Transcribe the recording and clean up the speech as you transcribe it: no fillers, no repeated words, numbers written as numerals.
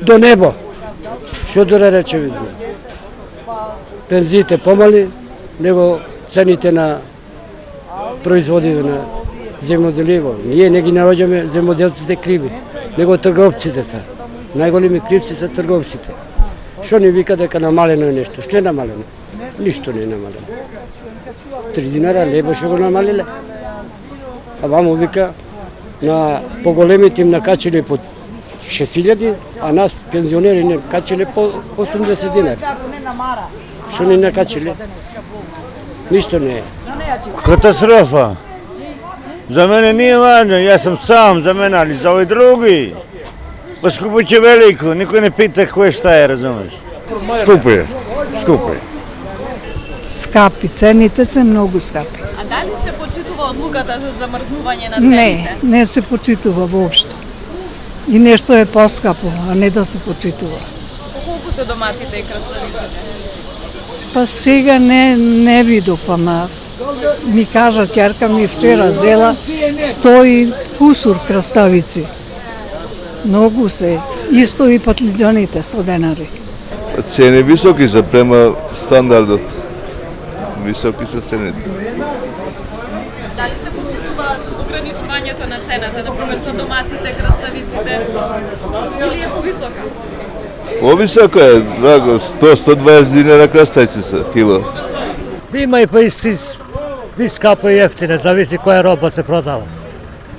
до небо. Що да рече ви друго? Пензиите помали, него цените на производи на земјоделиво. Ние не ги наоѓаме земјоделците криви, него трговците се. Најголеми кривци се трговците. Што ни вика дека намалено е нешто? Што е намалено? Ништо не е намалено. 3 динара лебо што го намалиле. А вамо вика на поголемите им накачили по 6.000, а нас пензионери не качили по 80 динари. Што ни накачили? Ништо не е. Катастрофа. За мене nije važno, ja sam sam za mene, ali za ovaj drugi. Poskupit će veliko, niko ne pita ko je šta je, razumeš? Skupo je, skupo je. Скапи, цените се многу скапи. А дали се почитува одлуката за замрзнување на Не, цените? не се почитува воопшто. И нешто е поскапо, а не да се почитува. По колку се доматите и краставиците? Па сега не видов, ама ми кажа ќерка ми вчера зела 100 кусур краставици. Многу се. Исто и патлиџаните 100 денари. Цени високи се према стандардот. Високи се цените. Дали се почитува ограничувањето на цената, например за доматите, краставиците, или е повисока? Повисоко е, драго, 100-120 динара краставици са кило. Има и скапо и ефтине, зависи која роба се продава.